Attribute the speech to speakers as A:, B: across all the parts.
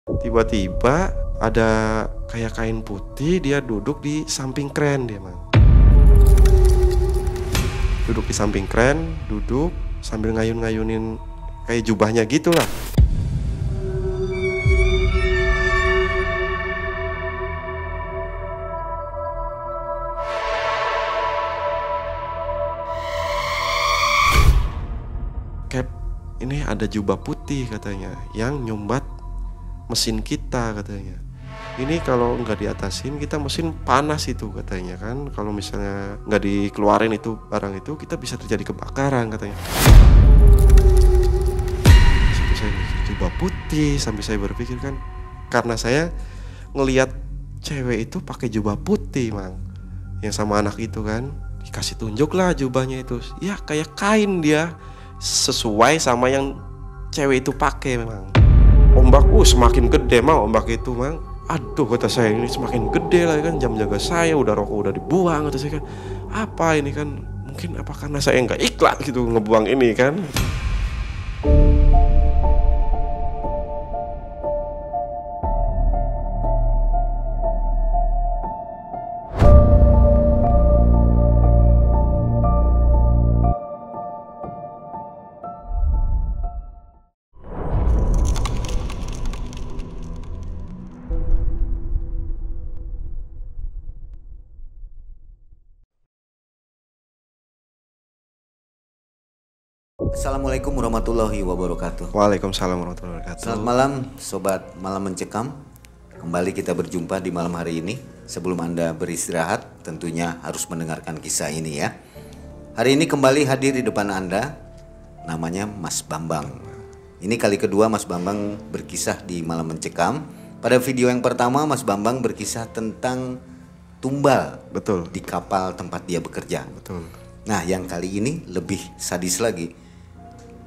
A: Tiba-tiba ada kayak kain putih, dia duduk di samping kren dia, Mang. Duduk di samping kren, duduk sambil ngayun-ngayunin kayak jubahnya gitulah. Cap, ini ada jubah putih katanya yang nyumbat mesin kita katanya. Ini kalau nggak diatasin kita mesin panas itu katanya kan. Kalau misalnya nggak dikeluarin itu barang itu kita bisa terjadi kebakaran katanya. Sampai saya jubah putih, sampai saya berpikir kan, karena saya ngelihat cewek itu pakai jubah putih, Mang, yang sama anak itu kan, dikasih tunjuk lah jubahnya itu, ya kayak kain dia, sesuai sama yang cewek itu pakai memang. Ombak, semakin gede Mang ombak itu, Mang. Aduh, kata saya, ini semakin gede lah kan, jam jaga saya udah, rokok udah dibuang, kata saya kan. Apa ini kan, mungkin apa karena saya nggak ikhlas gitu ngebuang ini kan.
B: Assalamualaikum warahmatullahi wabarakatuh.
A: Waalaikumsalam warahmatullahi wabarakatuh.
B: Selamat malam Sobat Malam Mencekam. Kembali kita berjumpa di malam hari ini. Sebelum Anda beristirahat tentunya harus mendengarkan kisah ini ya. Hari ini kembali hadir di depan Anda, namanya Mas Bambang. Ini kali kedua Mas Bambang berkisah di Malam Mencekam. Pada video yang pertama Mas Bambang berkisah tentang tumbal.
A: Betul.
B: Di kapal tempat dia bekerja.
A: Betul.
B: Nah yang kali ini lebih sadis lagi.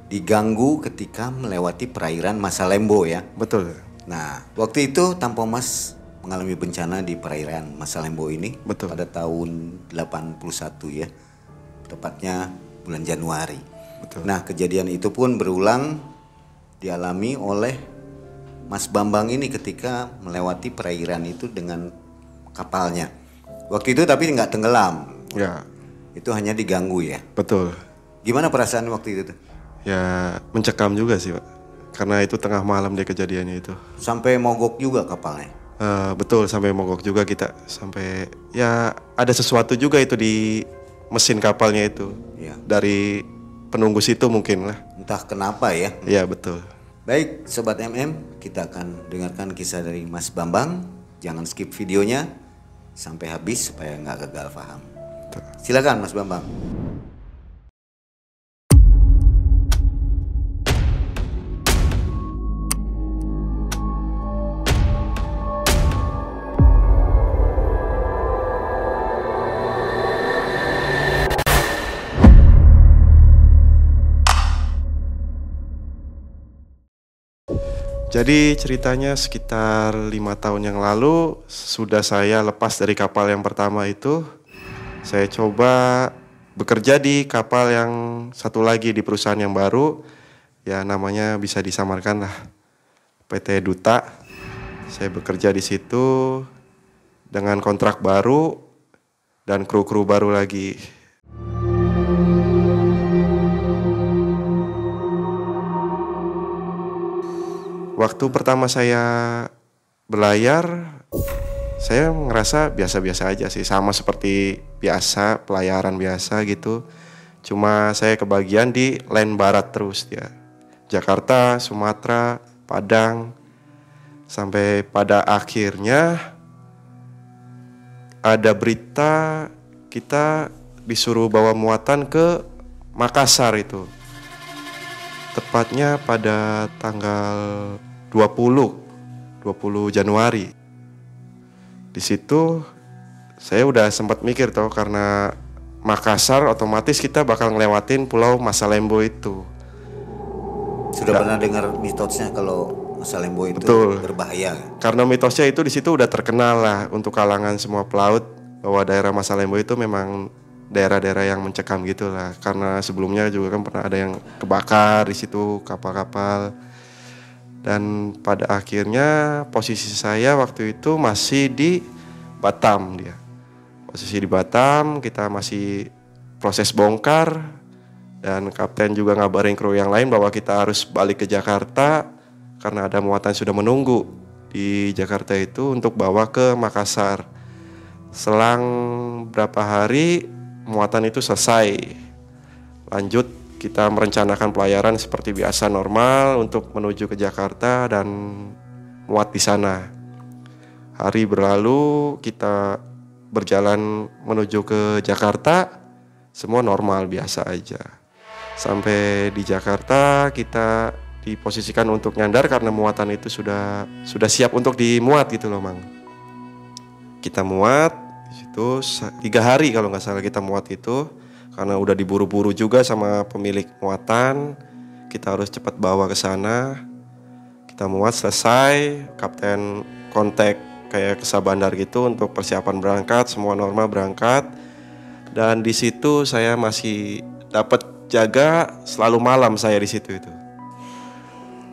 B: Diganggu ketika melewati perairan Masalembo ya.
A: Betul.
B: Nah waktu itu Tampo Mas mengalami bencana di perairan Masalembo ini.
A: Betul.
B: Pada tahun 81 ya, tepatnya bulan Januari.
A: Betul.
B: Nah kejadian itu pun berulang dialami oleh Mas Bambang ini ketika melewati perairan itu dengan kapalnya. Waktu itu tapi nggak tenggelam.
A: Ya.
B: Itu hanya diganggu ya.
A: Betul.
B: Gimana perasaan waktu itu tuh?
A: Ya mencekam juga sih, Pak. Karena itu tengah malam deh kejadiannya itu.
B: Sampai mogok juga kapalnya.
A: Betul, sampai mogok juga kita. Sampai ya ada sesuatu juga itu di mesin kapalnya itu.
B: Ya.
A: Dari penunggu situ mungkin lah.
B: Entah kenapa ya.
A: Iya betul.
B: Baik Sobat MM, kita akan dengarkan kisah dari Mas Bambang. Jangan skip videonya sampai habis supaya nggak gagal paham. Silakan Mas Bambang.
A: Jadi ceritanya sekitar 5 tahun yang lalu sudah saya lepas dari kapal yang pertama itu. Saya coba bekerja di kapal yang satu lagi di perusahaan yang baru. Ya namanya bisa disamarkan lah, PT Duta. Saya bekerja di situ dengan kontrak baru dan kru-kru baru lagi. Waktu pertama saya berlayar, saya ngerasa biasa-biasa aja sih, sama seperti biasa, pelayaran biasa gitu. Cuma saya kebagian di line barat terus ya. Jakarta, Sumatera, Padang. Sampai pada akhirnya ada berita kita disuruh bawa muatan ke Makassar itu. Tepatnya pada tanggal 20 Januari. Di situ saya udah sempat mikir toh, karena Makassar otomatis kita bakal ngelewatin pulau Masalembo itu.
B: Sudah pernah dengar mitosnya kalau Masalembo itu
A: Betul.
B: berbahaya?
A: Karena mitosnya itu di situ udah terkenal lah untuk kalangan semua pelaut, bahwa daerah Masalembo itu memang daerah-daerah yang mencekam gitu lah. Karena sebelumnya juga kan pernah ada yang kebakar di situ kapal-kapal. Dan pada akhirnya posisi saya waktu itu masih di Batam dia. Posisi di Batam, kita masih proses bongkar. Dan kapten juga ngabarin kru yang lain bahwa kita harus balik ke Jakarta karena ada muatan sudah menunggu di Jakarta itu untuk bawa ke Makassar. Selang berapa hari muatan itu selesai. Lanjut kita merencanakan pelayaran seperti biasa normal untuk menuju ke Jakarta dan muat di sana. Hari berlalu, kita berjalan menuju ke Jakarta, semua normal biasa aja. Sampai di Jakarta kita diposisikan untuk nyandar karena muatan itu sudah siap untuk dimuat gitu loh, Mang. Kita muat di situ 3 hari kalau nggak salah kita muat itu. Karena udah diburu-buru juga sama pemilik muatan, kita harus cepat bawa ke sana. Kita muat selesai, kapten kontak kayak ke Sabandar gitu untuk persiapan berangkat, semua normal berangkat. Dan di situ saya masih dapat jaga selalu malam saya di situ itu.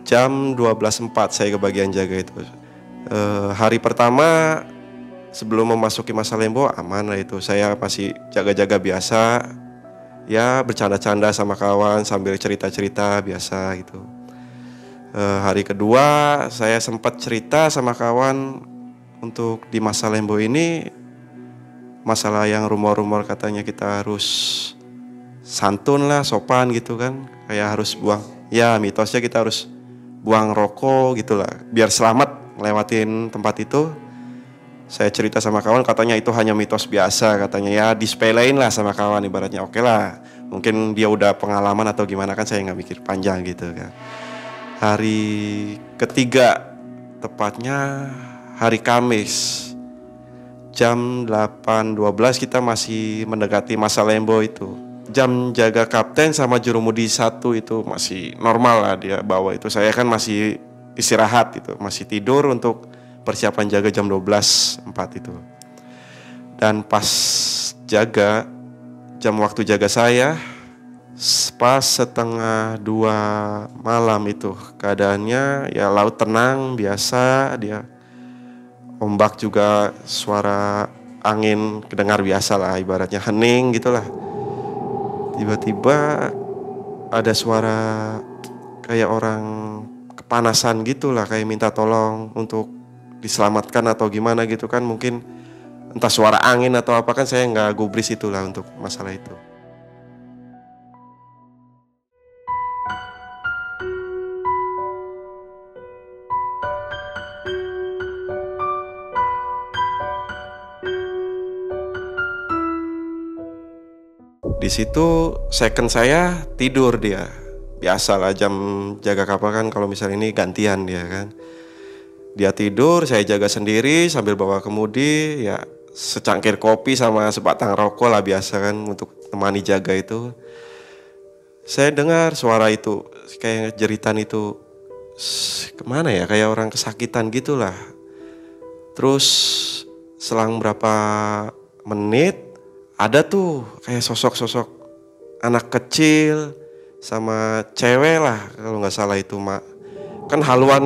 A: Jam 12.04 saya kebagian jaga itu. Hari pertama sebelum memasuki Masa Lembo aman lah itu. Saya masih jaga-jaga biasa. Ya bercanda-canda sama kawan sambil cerita-cerita biasa gitu. Hari kedua saya sempat cerita sama kawan untuk di Masa Lembo ini masalah yang rumor-rumor katanya kita harus santun lah, sopan gitu kan. Kayak harus buang, ya mitosnya kita harus buang rokok gitu lah biar selamat ngelewatin tempat itu. Saya cerita sama kawan katanya itu hanya mitos biasa, katanya ya disepelein lah sama kawan ibaratnya. Oke lah, mungkin dia udah pengalaman atau gimana kan saya nggak mikir panjang gitu kan. Hari ketiga, tepatnya hari Kamis, jam 8.12 kita masih mendekati Masa Lembo itu. Jam jaga kapten sama jurumudi 1 itu masih normal lah dia bawa itu. Saya kan masih istirahat itu, masih tidur untuk persiapan jaga jam 12.04 itu. Dan pas jaga, jam waktu jaga saya pas 1:30 malam itu keadaannya ya laut tenang biasa, dia ombak juga suara angin kedengar biasa lah ibaratnya hening gitulah. Tiba-tiba ada suara kayak orang kepanasan gitulah, kayak minta tolong untuk diselamatkan atau gimana gitu kan, mungkin entah suara angin atau apa kan saya nggak gubris itulah untuk masalah itu. Di situ second saya tidur dia, biasalah jam jaga kapal kan kalau misalnya ini gantian dia kan. Dia tidur, saya jaga sendiri sambil bawa kemudi, ya secangkir kopi sama sebatang rokok lah biasa kan untuk temani jaga itu. Saya dengar suara itu, kayak jeritan itu, kemana ya, kayak orang kesakitan gitulah. Terus selang berapa menit, ada tuh kayak sosok-sosok anak kecil sama cewek lah kalau nggak salah itu, Mak. Kan haluan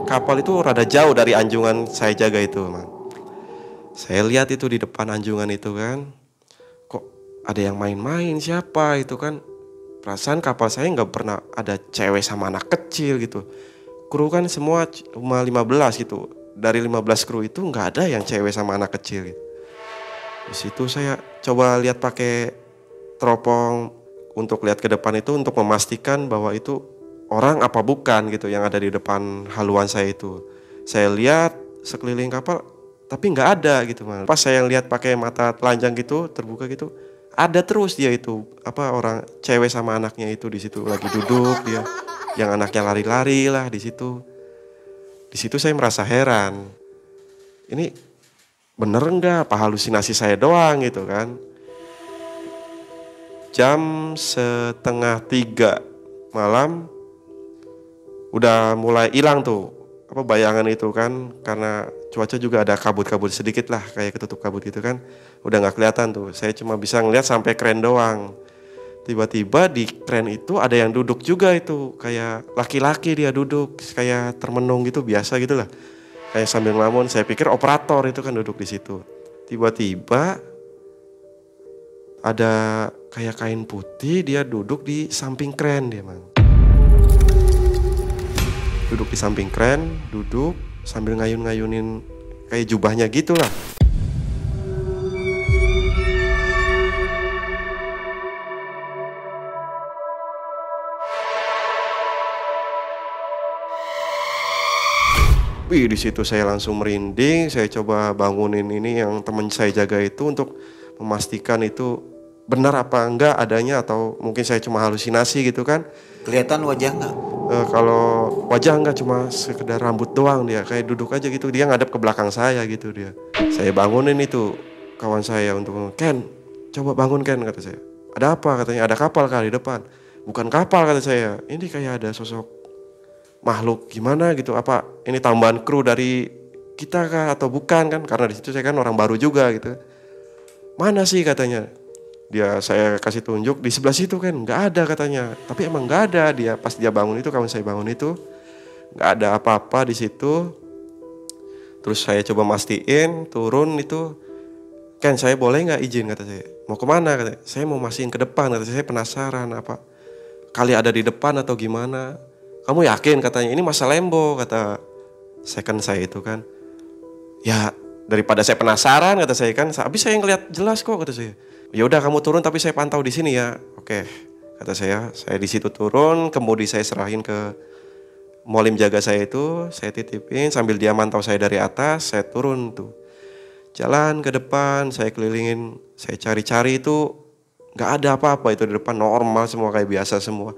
A: kapal itu rada jauh dari anjungan saya jaga itu, Mang. Saya lihat itu di depan anjungan itu kan, kok ada yang main-main, siapa itu kan. Perasaan kapal saya nggak pernah ada cewek sama anak kecil gitu. Kru kan semua cuma 15 gitu. Dari 15 kru itu nggak ada yang cewek sama anak kecil gitu. Di situ saya coba lihat pakai teropong untuk lihat ke depan itu untuk memastikan bahwa itu orang apa bukan gitu yang ada di depan haluan saya itu. Saya lihat sekeliling kapal tapi nggak ada gitu, Mang. Pas saya lihat pakai mata telanjang gitu terbuka gitu, ada terus dia itu orang cewek sama anaknya itu di situ lagi duduk dia, yang anaknya lari-lari lah di situ. Di situ saya merasa heran, ini bener nggak apa halusinasi saya doang gitu kan. Jam 2:30 malam udah mulai hilang tuh bayangan itu kan, karena cuaca juga ada kabut-kabut sedikit lah, kayak ketutup kabut gitu kan, udah nggak kelihatan tuh. Saya cuma bisa ngeliat sampai kren doang. Tiba-tiba di kren itu ada yang duduk juga itu, kayak laki-laki dia duduk, kayak termenung gitu, biasa gitu lah. Kayak sambil ngelamun, saya pikir operator itu kan duduk di situ. Tiba-tiba ada kayak kain putih, dia duduk di samping kren dia, Mang. Duduk di samping kren, duduk sambil ngayun-ngayunin kayak jubahnya gitu lah. Wih, di situ saya langsung merinding, saya coba bangunin ini yang teman saya jaga itu untuk memastikan itu benar apa enggak adanya atau mungkin saya cuma halusinasi gitu kan.
B: Kelihatan wajah nggak?
A: Kalau wajah enggak, cuma sekedar rambut doang, dia kayak duduk aja gitu, dia ngadep ke belakang saya gitu dia. Saya bangunin itu kawan saya untuk, "Ken, coba bangun Ken," kata saya. "Ada apa?" katanya. "Ada kapal kali di depan." "Bukan kapal," kata saya. "Ini kayak ada sosok makhluk gimana gitu, apa ini tambahan kru dari kita kah atau bukan kan?" Karena di situ saya kan orang baru juga gitu. "Mana sih?" katanya. Saya kasih tunjuk di sebelah situ kan, nggak ada katanya. Tapi emang nggak ada, dia pas dia bangun itu, kawan saya bangun itu nggak ada apa-apa di situ. Terus saya coba mastiin turun itu, "Ken, saya boleh nggak izin?" kata saya. "Mau kemana?" kata saya. "Mau mastiin ke depan," kata saya penasaran apa kali ada di depan atau gimana. "Kamu yakin?" katanya. "Ini masa Lembo," kata second saya itu kan. "Ya daripada saya penasaran," kata saya kan, "habis saya ngeliat jelas kok," kata saya. "Ya udah kamu turun tapi saya pantau di sini ya." "Oke," kata saya. Saya di situ turun, kemudi saya serahin ke molim jaga saya itu, saya titipin sambil dia mantau saya dari atas. Saya turun tuh, jalan ke depan, saya kelilingin, saya cari-cari itu nggak ada apa-apa itu di depan, normal semua kayak biasa semua.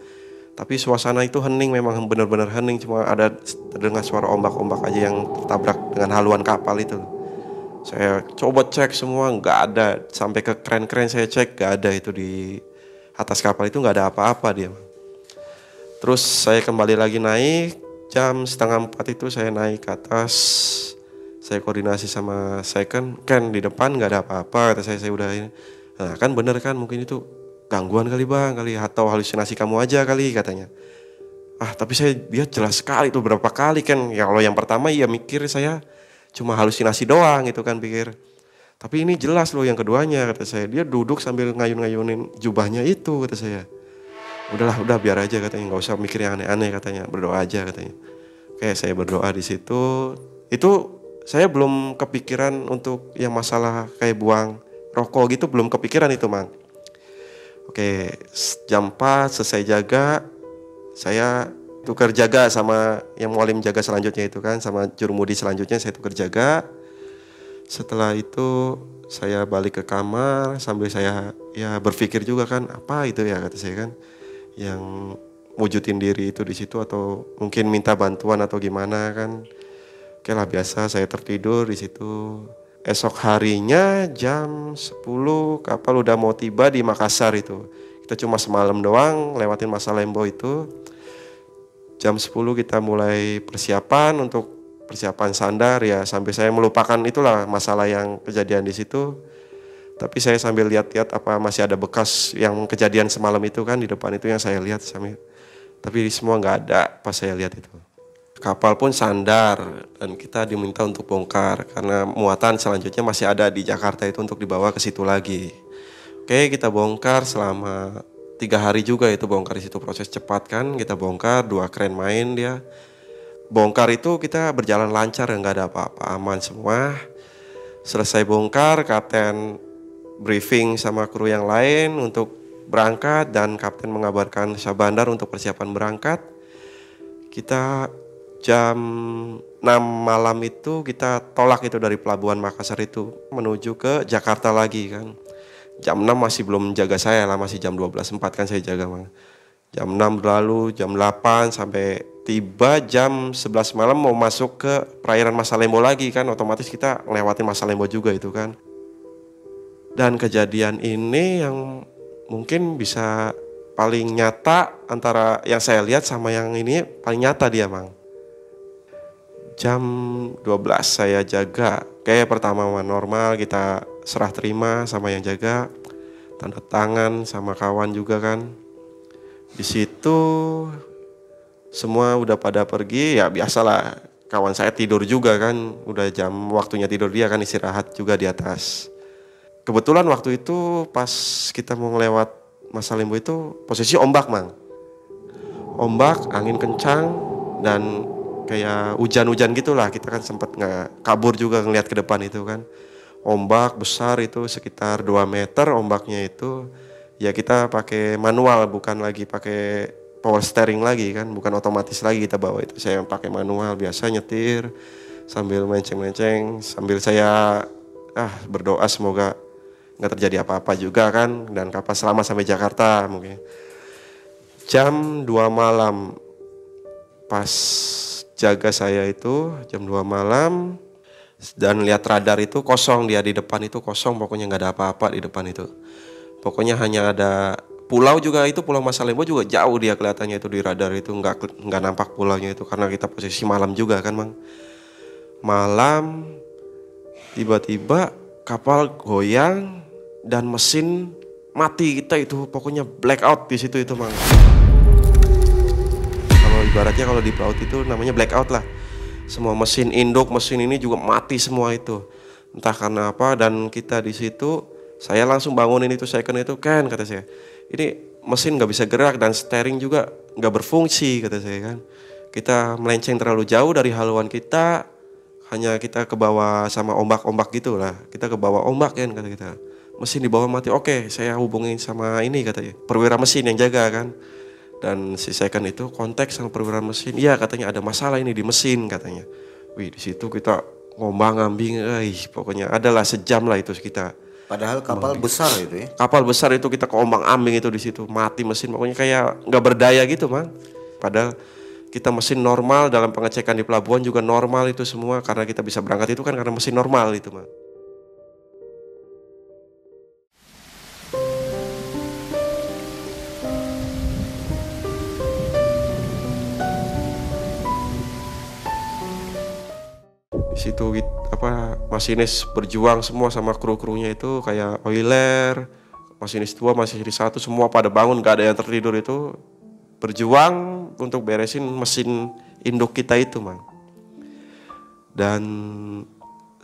A: Tapi suasana itu hening, memang benar-benar hening, cuma ada terdengar suara ombak-ombak aja yang tertabrak dengan haluan kapal itu. Saya coba cek semua, nggak ada. Sampai ke kren-kren saya cek, nggak ada itu di atas kapal itu, nggak ada apa-apa dia. Terus saya kembali lagi naik, jam 3:30 itu saya naik ke atas. Saya koordinasi sama second, "Ken, di depan nggak ada apa-apa," kata saya udah ini. "Nah kan bener kan, mungkin itu gangguan kali bang, kali atau halusinasi kamu aja kali," katanya. Tapi saya lihat jelas sekali tuh berapa kali kan. Ya kalau yang pertama ya mikir saya cuma halusinasi doang gitu kan pikir. Tapi ini jelas loh yang keduanya, kata saya. Dia duduk sambil ngayun-ngayunin jubahnya itu, kata saya. "Udahlah, udah biar aja," katanya, "nggak usah mikir yang aneh-aneh," katanya, "berdoa aja," katanya. Oke, saya berdoa di situ. Itu saya belum kepikiran untuk yang masalah kayak buang rokok gitu, belum kepikiran itu, Mang. Oke, jam 4 selesai jaga, saya tukar jaga sama yang mualim jaga selanjutnya itu kan, sama jurumudi selanjutnya saya tukar jaga. Setelah itu saya balik ke kamar sambil saya ya berpikir juga kan, apa itu ya, kata saya kan, yang wujudin diri itu di situ atau mungkin minta bantuan atau gimana kan. Oke lah, biasa saya tertidur di situ. Esok harinya jam 10 kapal udah mau tiba di Makassar itu. Kita cuma semalam doang lewatin masa Lembo itu. Jam 10 kita mulai persiapan untuk persiapan sandar ya, sampai saya melupakan itulah masalah yang kejadian di situ. Tapi saya sambil lihat-lihat apa masih ada bekas yang kejadian semalam itu kan di depan itu yang saya lihat sambil. Tapi semua nggak ada pas saya lihat itu. Kapal pun sandar dan kita diminta untuk bongkar karena muatan selanjutnya masih ada di Jakarta itu untuk dibawa ke situ lagi. Oke, kita bongkar selama 3 hari juga itu bongkar di situ, proses cepat kan, kita bongkar 2 kren main dia. Bongkar itu kita berjalan lancar, nggak ada apa-apa, aman semua. Selesai bongkar, kapten briefing sama kru yang lain untuk berangkat dan kapten mengabarkan Syah Bandar untuk persiapan berangkat. Kita jam 6 malam itu kita tolak itu dari pelabuhan Makassar itu menuju ke Jakarta lagi kan. Jam 6 masih belum jaga saya lah, masih jam 12.04 kan saya jaga, Mang. Jam 6 berlalu, jam 8 sampai tiba jam 11 malam mau masuk ke perairan Masa Lembo lagi kan, otomatis kita ngelewatin Masa Lembo juga itu kan. Dan kejadian ini yang mungkin bisa paling nyata antara yang saya lihat sama yang ini, paling nyata dia, Mang. Jam 12 saya jaga, kayak pertama normal kita serah terima sama yang jaga. tanda tangan sama kawan juga kan. Di situ semua udah pada pergi, ya biasalah kawan saya tidur juga kan, udah jam waktunya tidur dia kan, istirahat juga di atas. Kebetulan waktu itu pas kita mau ngelewat Masa Lembo itu posisi ombak mang. Ombak, angin kencang dan kayak hujan-hujan gitulah. Kita kan sempat nggak kabur juga ngelihat ke depan itu kan. Ombak besar itu sekitar 2 meter ombaknya itu. Ya kita pakai manual, bukan lagi pakai power steering lagi kan, bukan otomatis lagi kita bawa itu. Saya pakai manual biasa nyetir sambil menceng-menceng, sambil saya berdoa semoga nggak terjadi apa-apa juga kan, dan kapal selamat sampai Jakarta mungkin. Jam 2 malam pas jaga saya itu jam 2 malam dan lihat radar itu kosong, dia di depan itu kosong, pokoknya nggak ada apa-apa di depan itu. Pokoknya hanya ada pulau juga, itu Pulau Masa Lembo juga jauh dia kelihatannya itu di radar itu, nggak nampak pulaunya itu karena kita posisi malam juga kan mang. Malam tiba-tiba kapal goyang dan mesin mati, kita itu pokoknya blackout di situ itu mang. Kalau ibaratnya kalau di pelaut itu namanya blackout lah. Semua mesin induk, mesin ini juga mati semua itu. Entah karena apa, dan kita di situ saya langsung bangunin itu second itu, Ken kata saya. Ini mesin nggak bisa gerak dan steering juga nggak berfungsi kata saya kan. Kita melenceng terlalu jauh dari haluan kita, hanya kita ke bawah sama ombak-ombak gitu lah. Kita ke bawah ombak kan kata kita. Mesin di bawah mati. Oke, saya hubungin sama ini katanya, perwira mesin yang jaga kan. Dan si second itu kontak sama perwira mesin. Iya katanya ada masalah ini di mesin katanya. Wih di situ kita ngombang-ambing, pokoknya adalah sejam lah itu kita.
B: Padahal kapal besar itu ya.
A: Kapal besar itu kita keombang-ambing itu di situ, mati mesin, pokoknya kayak nggak berdaya gitu mang. Padahal kita mesin normal, dalam pengecekan di pelabuhan juga normal itu semua, karena kita bisa berangkat itu kan karena mesin normal itu mang. Di situ masinis berjuang semua sama kru-krunya itu, kayak oiler, masinis 2, masinis 1 semua pada bangun, gak ada yang tertidur itu, berjuang untuk beresin mesin induk kita itu mang. Dan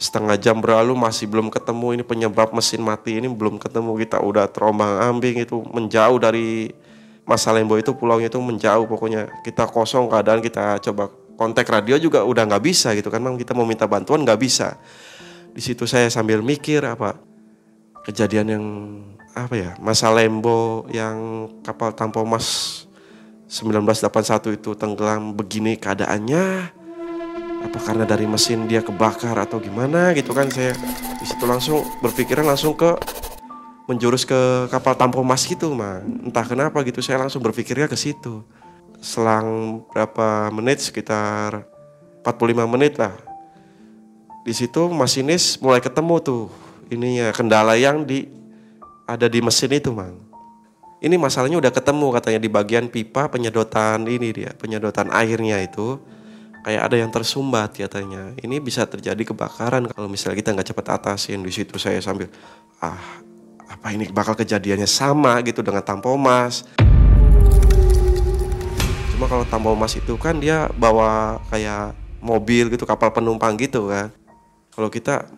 A: setengah jam berlalu masih belum ketemu ini penyebab mesin mati ini, belum ketemu. Kita udah terombang-ambing itu, menjauh dari Masa Lembo itu, pulaunya itu menjauh pokoknya. Kita kosong keadaan, kita coba kontak radio juga udah nggak bisa gitu kan mang. Kita mau minta bantuan nggak bisa. Di situ saya sambil mikir kejadian yang Masa Lembo yang kapal Tampomas 1981 itu tenggelam begini keadaannya, apa karena dari mesin dia kebakar atau gimana gitu kan. Saya di situ langsung berpikiran langsung menjurus ke kapal Tampomas gitu mang. Entah kenapa gitu saya langsung berpikirnya ke situ. Selang berapa menit, sekitar 45 menit lah. Di situ masinis mulai ketemu tuh ininya kendala yang ada di mesin itu mang. Ini masalahnya udah ketemu katanya di bagian pipa penyedotan penyedotan airnya itu kayak ada yang tersumbat katanya. Ini bisa terjadi kebakaran kalau misalnya kita nggak cepat atasin. Di situ saya sambil apa ini bakal kejadiannya sama gitu dengan Tampomas. Cuma kalau Tampomas itu kan dia bawa kayak mobil gitu, kapal penumpang gitu kan. Kalau kita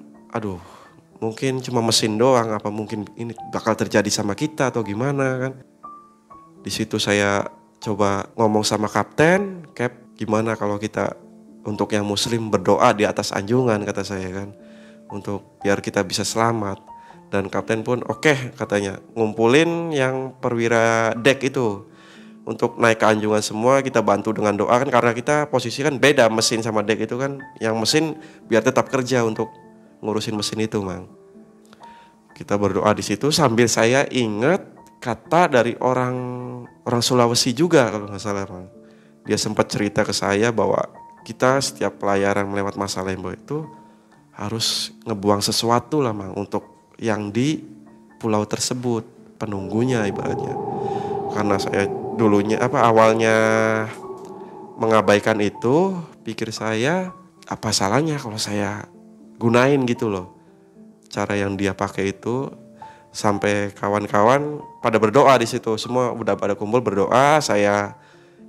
A: mungkin cuma mesin doang, apa mungkin ini bakal terjadi sama kita atau gimana kan. Di situ saya coba ngomong sama kapten, gimana kalau kita untuk yang muslim berdoa di atas anjungan kata saya kan, untuk biar kita bisa selamat. Dan kapten pun oke, katanya ngumpulin yang perwira dek itu untuk naik ke anjungan semua, kita bantu dengan doa kan, karena kita posisi kan beda mesin sama dek itu kan. Yang mesin biar tetap kerja untuk ngurusin mesin itu mang. Kita berdoa di situ sambil saya ingat kata dari orang Sulawesi juga kalau nggak salah mang. Dia sempat cerita ke saya bahwa kita setiap pelayaran melewat Masa Lembo itu harus ngebuang sesuatu lah mang untuk yang di pulau tersebut, penunggunya ibaratnya. Karena saya dulunya awalnya mengabaikan itu, pikir saya apa salahnya kalau saya gunain gitu loh. Cara yang dia pakai itu Sampai kawan-kawan pada berdoa di situ, semua udah pada kumpul berdoa. Saya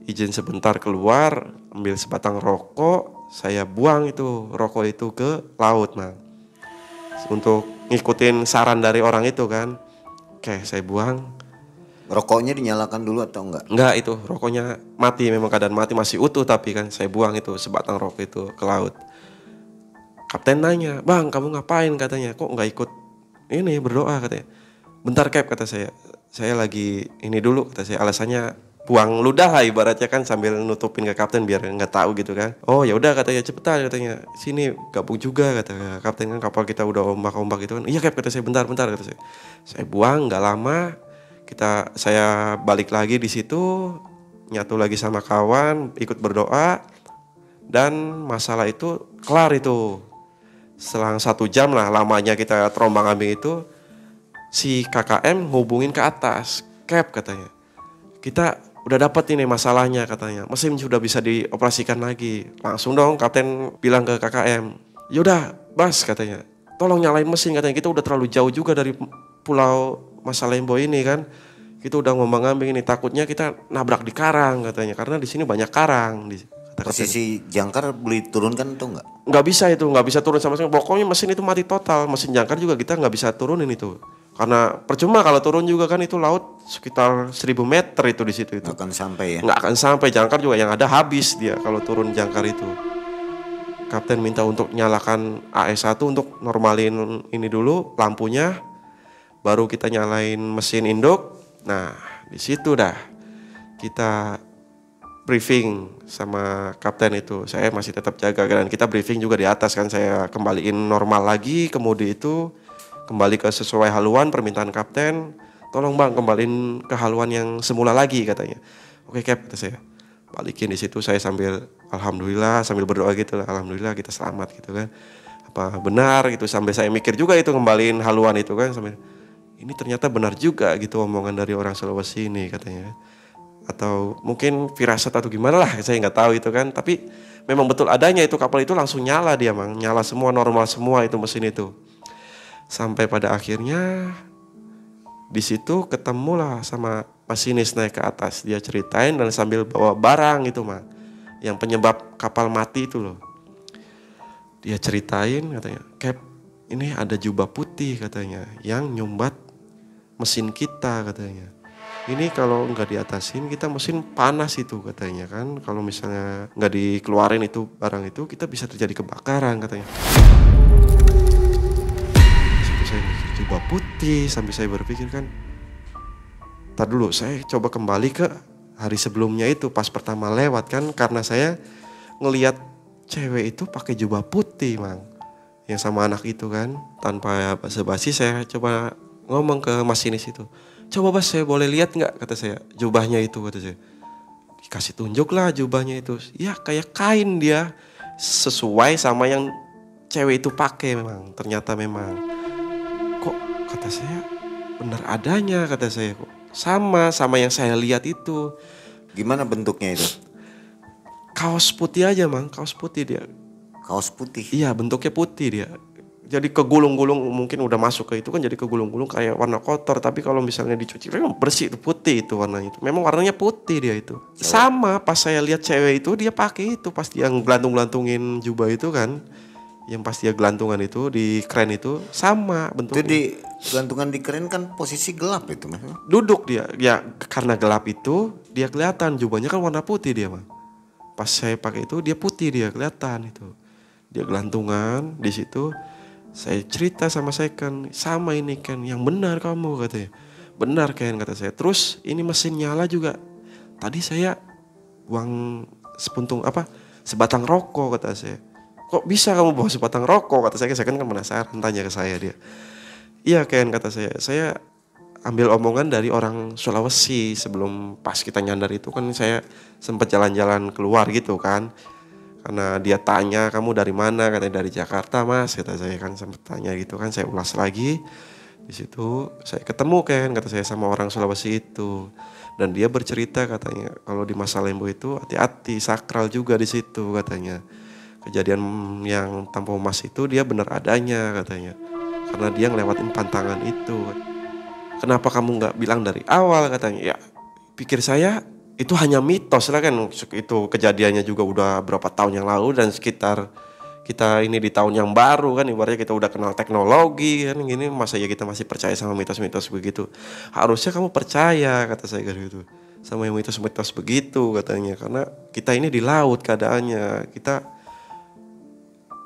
A: izin sebentar keluar, ambil sebatang rokok, saya buang itu rokok itu ke laut, Mang. Untuk ngikutin saran dari orang itu kan. Oke, saya buang.
B: Rokoknya dinyalakan dulu atau enggak?
A: Enggak, itu rokoknya mati, memang keadaan mati, masih utuh, tapi kan saya buang itu sebatang rokok itu ke laut. Kapten nanya, "Bang, kamu ngapain?" katanya. "Kok nggak ikut ini berdoa?" katanya. "Bentar, Cap," kata saya lagi ini dulu," kata saya. Alasannya buang ludah lah ibaratnya kan, sambil nutupin ke kapten biar nggak tahu gitu kan. "Oh ya udah," katanya, "cepetan," katanya, "sini gabung juga," kata kapten, kan kapal kita udah ombak-ombak gitu kan. "Iya, Cap," kata saya, "bentar," kata saya. Saya buang, nggak lama saya balik lagi di situ, nyatu lagi sama kawan, ikut berdoa, dan masalah itu kelar itu. Selang 1 jam lah lamanya kita terombang ambing itu, si KKM hubungin ke atas, "Cap," katanya, "kita udah dapat ini masalahnya," katanya, "mesin sudah bisa dioperasikan lagi." Langsung dong kapten bilang ke KKM, "Yaudah Bas," katanya, "tolong nyalain mesin," katanya, "kita udah terlalu jauh juga dari pulau Masalembo ini kan. Kita udah ngombang-ambing ini, takutnya kita nabrak di karang," katanya, "karena di sini banyak karang."
B: Posisi jangkar boleh turunkan atau enggak?
A: Nggak bisa turun sama sekali. Pokoknya mesin itu mati total. Mesin jangkar juga kita nggak bisa turunin itu. Karena percuma kalau turun juga kan, itu laut sekitar 1000 meter itu di situ itu.
B: Nggak akan sampai ya?
A: Nggak akan sampai, jangkar juga yang ada habis dia kalau turun jangkar itu. Kapten minta untuk nyalakan AS1 untuk normalin ini dulu lampunya, baru kita nyalain mesin induk. Nah di situ dah kita briefing sama kapten itu. Saya masih tetap jaga dan kita briefing juga di atas kan. Saya kembaliin normal lagi kemudi itu, kembali ke sesuai haluan permintaan kapten. "Tolong Bang kembaliin ke haluan yang semula lagi," katanya. "Oke Cap," kata saya. Balikin di situ, saya sambil alhamdulillah, sambil berdoa gitu lah, "Alhamdulillah kita selamat," gitu kan. Apa benar gitu, sampai saya mikir juga itu kembaliin haluan itu kan, sampai ini ternyata benar juga gitu omongan dari orang Sulawesi ini katanya. Atau mungkin firasat atau gimana lah, saya nggak tahu itu kan, tapi memang betul adanya itu, kapal itu langsung nyala dia, Mang, nyala semua, normal semua itu mesin itu. Sampai pada akhirnya di situ ketemulah sama masinis naik ke atas, dia ceritain dan sambil bawa barang itu, Mang, yang penyebab kapal mati itu loh. Dia ceritain katanya, "Cap, ini ada jubah putih," katanya, "yang nyumbat mesin kita," katanya. "Ini kalau nggak diatasin kita mesin panas itu," katanya kan. "Kalau misalnya nggak dikeluarin itu barang itu, kita bisa terjadi kebakaran," katanya. Situ saya mikir jubah putih, sampai saya berpikir kan, tar dulu saya coba kembali ke hari sebelumnya itu pas pertama lewat kan, karena saya ngelihat cewek itu pakai jubah putih, Mang, yang sama anak itu kan. Tanpa basa-basi saya coba ngomong ke masinis itu, "Coba Bas, saya boleh lihat nggak?" kata saya, "jubahnya itu," kata saya. Dikasih tunjuk lah jubahnya itu. Ya kayak kain dia, sesuai sama yang cewek itu pakai memang. Ternyata memang. Kok kata saya benar adanya, kata saya, kok sama yang saya lihat itu.
B: Gimana bentuknya itu?
A: Kaos putih aja, Mang, kaos putih dia.
B: Kaos putih?
A: Iya, bentuknya putih dia. Jadi kegulung-gulung, mungkin udah masuk ke itu kan, jadi kegulung-gulung kayak warna kotor. Tapi kalau misalnya dicuci memang bersih, itu putih itu warnanya. Itu memang warnanya putih dia itu. Sama pas saya lihat cewek itu, dia pakai itu pas dia gelantung-gelantungin jubah itu kan, yang pas dia gelantungan itu di kren itu sama bentuknya.
B: Itu di gelantungan di kren kan posisi gelap itu, Mas.
A: Duduk dia, ya karena gelap itu dia kelihatan, jubahnya kan warna putih dia, Mang. Pas saya pakai itu dia putih, dia kelihatan itu. Dia gelantungan di situ. Saya cerita sama second, "Sama ini Ken, yang benar kamu," katanya. "Benar Ken," kata saya. "Terus ini mesin nyala juga. Tadi saya buang sebatang rokok," kata saya. "Kok bisa kamu bawa sebatang rokok?" kata saya kan penasaran, tanya ke saya dia. "Iya Ken," kata saya. "Saya ambil omongan dari orang Sulawesi sebelum pas kita nyandar itu kan, saya sempat jalan-jalan keluar gitu kan. Karena dia tanya, 'Kamu dari mana?' Katanya, "Dari Jakarta Mas," kata saya kan, sempat tanya gitu kan. Saya ulas lagi. Di situ saya ketemu kan, kata saya, sama orang Sulawesi itu. Dan dia bercerita katanya, kalau di Masalembo itu hati-hati, sakral juga di situ katanya. Kejadian yang Tampo Mas itu dia benar adanya katanya. Karena dia ngelewatin pantangan itu. kenapa kamu nggak bilang dari awal, katanya. Ya pikir saya itu hanya mitos lah kan, itu kejadiannya juga udah berapa tahun yang lalu dan sekitar kita ini di tahun yang baru kan, ibaratnya kita udah kenal teknologi kan gini, masa ya kita masih percaya sama mitos-mitos begitu. Harusnya kamu percaya, kata saya kan gitu, sama yang mitos-mitos begitu katanya, karena kita ini di laut keadaannya, kita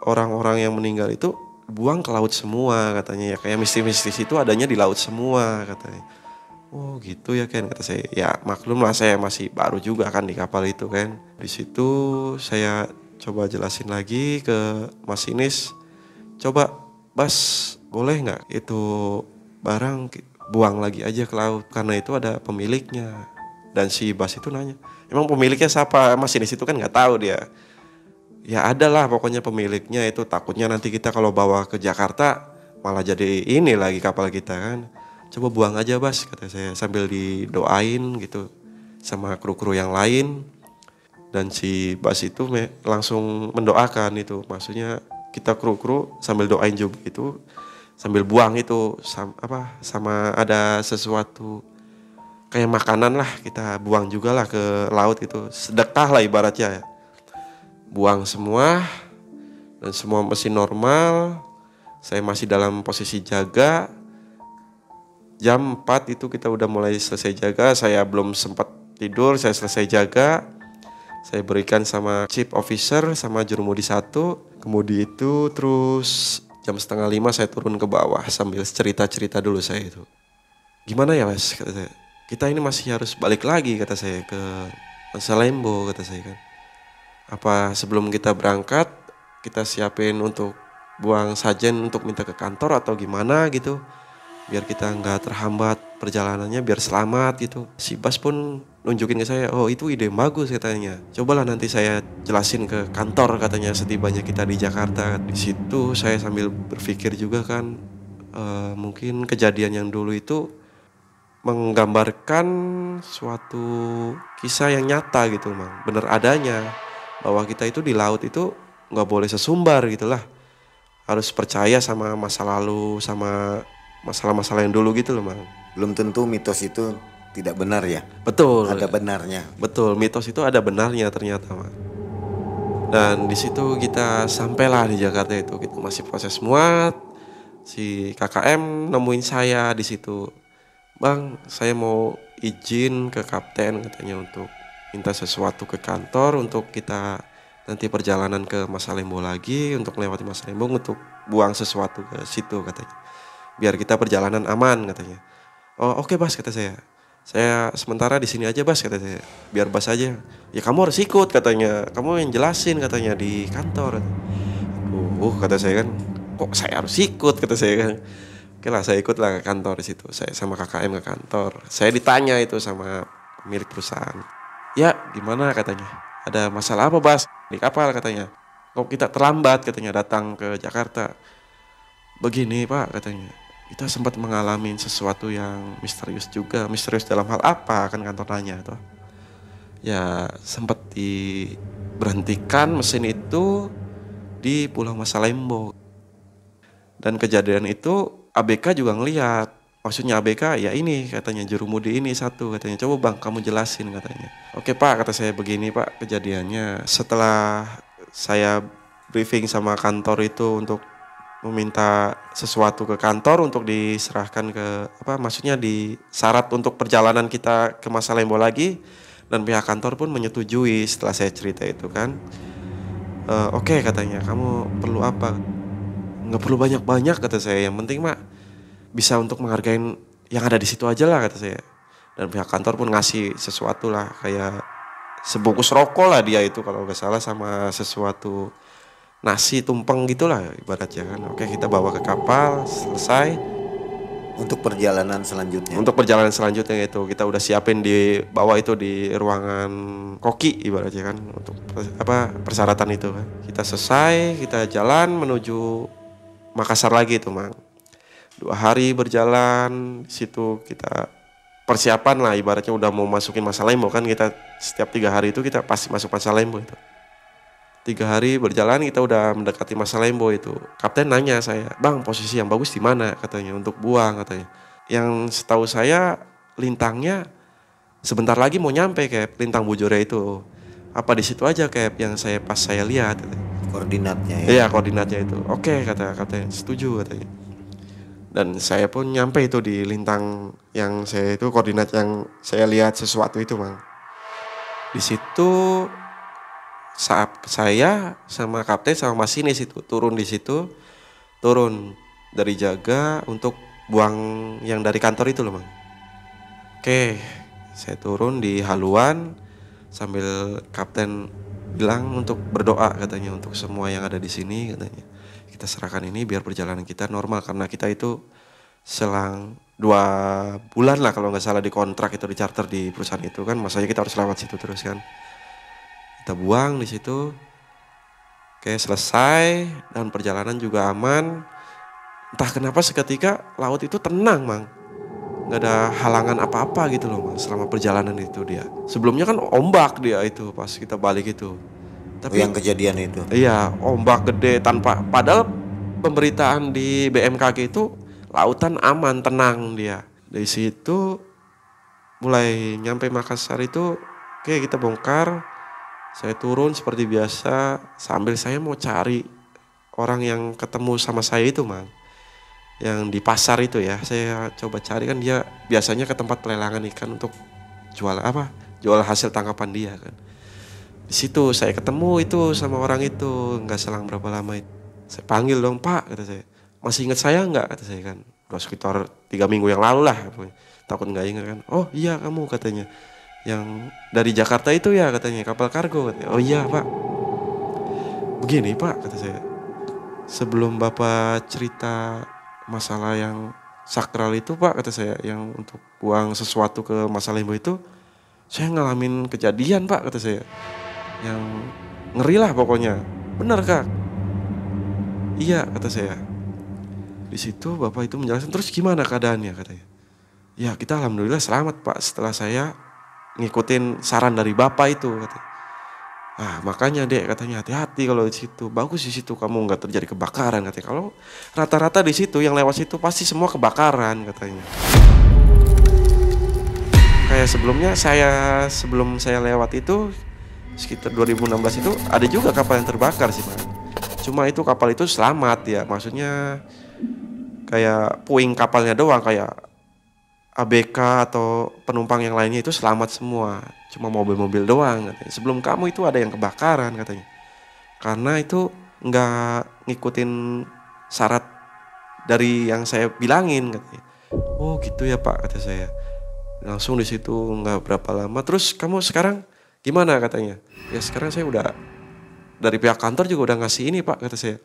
A: orang-orang yang meninggal itu buang ke laut semua katanya, ya kayak mistis-mistis itu adanya di laut semua katanya. Oh gitu ya kan, kata saya. Ya maklum lah, saya masih baru juga kan di kapal itu kan. Di situ saya coba jelasin lagi ke masinis, coba Bas, boleh nggak itu barang buang lagi aja ke laut, karena itu ada pemiliknya. Dan si Bas itu nanya, emang pemiliknya siapa? Masinis itu kan nggak tahu dia. Ya ada lah pokoknya pemiliknya itu, takutnya nanti kita kalau bawa ke Jakarta malah jadi ini lagi kapal kita kan. Coba buang aja Bas, kata saya sambil didoain gitu sama kru-kru yang lain. Dan si Bas itu langsung mendoakan itu, maksudnya kita kru-kru sambil doain juga itu, sambil buang itu sama ada sesuatu kayak makanan lah, kita buang juga lah ke laut gitu, sedekah lah ibaratnya ya. Buang semua dan semua mesin normal. Saya masih dalam posisi jaga. Jam 4 itu kita udah mulai selesai jaga. Saya belum sempat tidur, saya selesai jaga. Saya berikan sama chief officer sama jurumudi 1. Kemudi itu terus jam 4:30 saya turun ke bawah sambil cerita-cerita dulu saya itu. Gimana ya Mas, kata saya. Kita ini masih harus balik lagi, kata saya, ke Masalembo, kata saya kan. Apa sebelum kita berangkat kita siapin untuk buang sajen untuk minta ke kantor atau gimana gitu, biar kita nggak terhambat perjalanannya, biar selamat gitu. Si Bas pun nunjukin ke saya, oh itu ide bagus katanya, cobalah nanti saya jelasin ke kantor katanya setibanya kita di Jakarta. Di situ saya sambil berpikir juga kan, mungkin kejadian yang dulu itu menggambarkan suatu kisah yang nyata gitu Mang, bener adanya, bahwa kita itu di laut itu nggak boleh sesumbar gitulah, harus percaya sama masa lalu, sama masalah-masalah yang dulu gitu loh Mang.
B: Belum tentu mitos itu tidak benar ya.
A: Betul.
B: Ada benarnya.
A: Betul, mitos itu ada benarnya ternyata Mang. Dan di situ kita sampailah di Jakarta itu, kita masih proses muat. Si KKM nemuin saya di situ. Bang, saya mau izin ke kapten katanya untuk minta sesuatu ke kantor untuk kita nanti perjalanan ke Masalembo lagi, untuk melewati Masalembo untuk buang sesuatu ke situ katanya. Biar kita perjalanan aman katanya. Oh oke Bas, kata saya. Saya sementara di sini aja Bas, kata saya. Biar Bas aja. Ya kamu harus ikut katanya. Kamu yang jelasin katanya di kantor. Kata saya kan. Kok saya harus ikut, kata saya kan. Oke lah, saya ikut lah ke kantor di situ. Saya sama KKM ke kantor. Saya ditanya itu sama pemilik perusahaan. Ya gimana katanya. Ada masalah apa Bas? Di kapal katanya. Kok kita terlambat katanya datang ke Jakarta. Begini Pak katanya, kita sempat mengalami sesuatu yang misterius juga. Misterius dalam hal apa kan kantor nanya tuh. Ya sempat diberhentikan mesin itu di Pulau Masalembo. Dan kejadian itu ABK juga ngelihat. Maksudnya ABK ya ini katanya jurumudi ini 1 katanya. Coba Bang kamu jelasin katanya. Oke Pak, kata saya, begini Pak kejadiannya. Setelah saya briefing sama kantor itu untuk meminta sesuatu ke kantor untuk diserahkan ke maksudnya di syarat untuk perjalanan kita ke Masalembo lagi, dan pihak kantor pun menyetujui setelah saya cerita itu kan. Oke katanya, kamu perlu apa? Nggak perlu banyak-banyak kata saya, yang penting mah bisa untuk menghargai yang ada di situ aja lah kata saya. Dan pihak kantor pun ngasih sesuatu lah, kayak sebungkus rokok lah dia itu kalau nggak salah, sama sesuatu nasi tumpeng gitulah ibaratnya kan. Oke, kita bawa ke kapal, selesai.
B: Untuk perjalanan selanjutnya.
A: Untuk perjalanan selanjutnya itu kita udah siapin di bawah itu di ruangan koki ibaratnya kan, untuk persyaratan itu kan. Kita selesai, kita jalan menuju Makassar lagi itu Mang. 2 hari berjalan di situ, kita persiapan lah ibaratnya udah mau masukin Masalembo kan. Kita setiap 3 hari itu kita pasti masuk Masalembo itu. 3 hari berjalan kita udah mendekati Masalembo itu. Kapten nanya saya, Bang posisi yang bagus di mana katanya untuk buang katanya. yang setahu saya lintangnya sebentar lagi mau nyampe kayak lintang Bojore itu. Apa di situ aja kayak yang saya lihat gitu.
B: Koordinatnya ya.
A: Iya, koordinatnya itu. Oke, katanya setuju katanya. Dan saya pun nyampe itu di lintang yang saya itu, koordinat yang saya lihat sesuatu itu, Mang. Di situ saat saya sama kapten sama masinis itu turun di situ, turun dari jaga untuk buang yang dari kantor itu loh, Mang. Oke, saya turun di haluan sambil kapten bilang untuk berdoa katanya untuk semua yang ada di sini katanya. Kita serahkan ini biar perjalanan kita normal karena kita itu selang 2 bulan lah kalau nggak salah di kontrak itu, di charter di perusahaan itu kan, masanya kita harus lewat situ terus kan. Kita buang di situ. Oke, selesai dan perjalanan juga aman. Entah kenapa seketika laut itu tenang, Mang. Nggak ada halangan apa-apa gitu loh, Mang, selama perjalanan itu dia. Sebelumnya kan ombak dia itu pas kita balik itu. Tapi
B: yang kejadian itu.
A: iya, ombak gede tanpa, padahal pemberitaan di BMKG itu lautan aman, tenang dia. Dari situ mulai nyampe Makassar itu, oke kita bongkar. Saya turun seperti biasa sambil saya mau cari orang yang ketemu sama saya itu, Mang. Yang di pasar itu ya, saya coba cari kan, dia biasanya ke tempat pelelangan ikan untuk jual apa? Jual hasil tangkapan dia kan. Di situ saya ketemu itu sama orang itu, nggak selang berapa lama itu. Saya panggil dong, Pak, kata saya. Masih ingat saya nggak, kata saya kan. Udah sekitar 3 minggu yang lalu lah, takut nggak ingat kan. Oh iya kamu, katanya. Yang dari Jakarta itu ya, katanya, kapal kargo, katanya. Oh iya Pak. Begini Pak, kata saya. Sebelum Bapak cerita masalah yang sakral itu, Pak, kata saya, yang untuk buang sesuatu ke Masa Lembo itu, saya ngalamin kejadian, Pak, kata saya. Yang ngeri lah pokoknya. Benar Kak? Iya, kata saya. Di situ Bapak itu menjelaskan, terus gimana keadaannya, katanya. Ya kita alhamdulillah selamat Pak, setelah saya ngikutin saran dari Bapak itu, katanya. Ah makanya Dek, katanya, hati-hati kalau di situ. Bagus di situ kamu nggak terjadi kebakaran, katanya. Kalau rata-rata di situ yang lewat situ pasti semua kebakaran, katanya. Kayak sebelumnya sebelum saya lewat itu sekitar 2016 itu ada juga kapal yang terbakar sih, Pak. Cuma itu kapal itu selamat ya, maksudnya kayak puing kapalnya doang, kayak ABK atau penumpang yang lainnya itu selamat semua. Cuma mobil-mobil doang, katanya. Sebelum kamu itu ada yang kebakaran, katanya. Karena itu nggak ngikutin syarat dari yang saya bilangin, katanya. Oh gitu ya Pak, kata saya. Langsung di situ nggak berapa lama. Terus kamu sekarang gimana, katanya? Ya sekarang saya udah dari pihak kantor juga udah ngasih ini Pak, kata saya.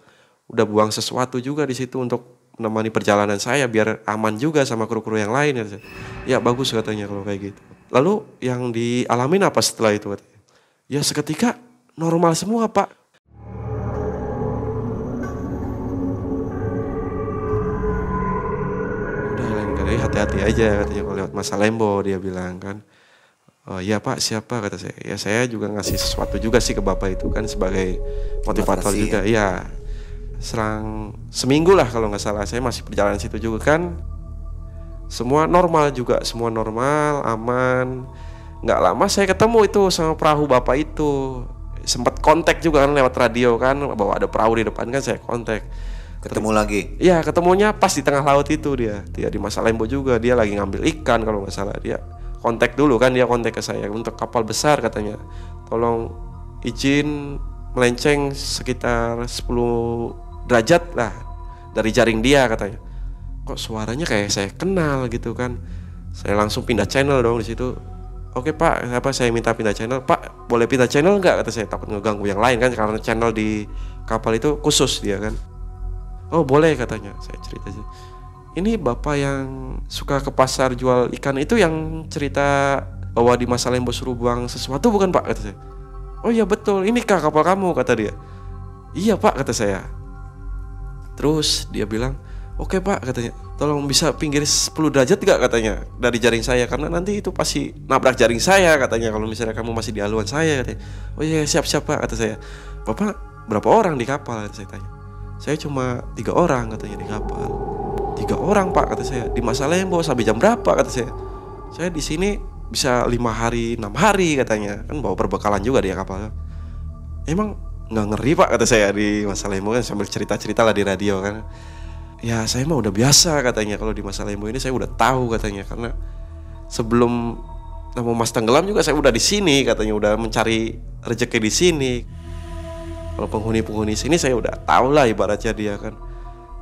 A: Udah buang sesuatu juga di situ untuk menemani perjalanan saya biar aman juga sama kru-kru yang lain, ya. Ya bagus, katanya, kalau kayak gitu. Lalu yang dialamin apa setelah itu, katanya? Ya seketika normal semua Pak. Udah lain kali hati-hati aja, katanya, kalau lewat Masa Lembo, dia bilang kan. Oh iya Pak, siapa, kata saya. Ya saya juga ngasih sesuatu juga sih ke Bapak itu kan sebagai motivator juga. Ya serang seminggu lah kalau nggak salah saya masih perjalanan situ juga kan, semua normal juga, semua normal, aman. Nggak lama saya ketemu itu sama perahu Bapak itu, sempat kontak juga kan lewat radio kan, bahwa ada perahu di depan kan, saya kontak.
B: Ketemu lagi?
A: Iya, ketemunya pas di tengah laut itu, dia di Masa Lembo juga, dia lagi ngambil ikan kalau nggak salah. Dia kontak dulu kan, dia kontak ke saya untuk kapal besar, katanya, tolong izin melenceng sekitar 10 derajat lah dari jaring dia, katanya. Kok suaranya kayak saya kenal gitu kan. Saya langsung pindah channel dong di situ. Oke Pak, saya minta pindah channel. Pak, boleh pindah channel nggak, kata saya, takut ngeganggu yang lain kan, karena channel di kapal itu khusus dia kan. Oh boleh, katanya. Saya cerita aja. Ini Bapak yang suka ke pasar jual ikan itu yang cerita bahwa di Masa Lembo suruh buang sesuatu bukan Pak, kata saya. Oh iya betul, ini kah kapal kamu, kata dia. Iya Pak, kata saya. Terus dia bilang, oke Pak, katanya, tolong bisa pinggir 10 derajat gak, katanya, dari jaring saya, karena nanti itu pasti nabrak jaring saya, katanya, kalau misalnya kamu masih di haluan saya, katanya. Oh iya siap-siap Pak, kata saya. Bapak berapa orang di kapal, kata saya tanya. Saya cuma 3 orang, katanya, di kapal. 3 orang Pak, kata saya, di Masa Lembo. Sampai jam berapa, kata saya. Saya di sini bisa 5 hari 6 hari katanya, kan bawa perbekalan juga dia kapal. Emang nggak ngeri Pak, kata saya, di Masa Lembo kan, sambil cerita-cerita lah di radio kan. Ya saya mah udah biasa katanya, kalau di Masa Lembo ini saya udah tahu katanya, karena sebelum nama Mas tenggelam juga saya udah di sini katanya, udah mencari rezeki di sini. Kalau penghuni-penghuni sini saya udah tahu lah ibaratnya dia kan.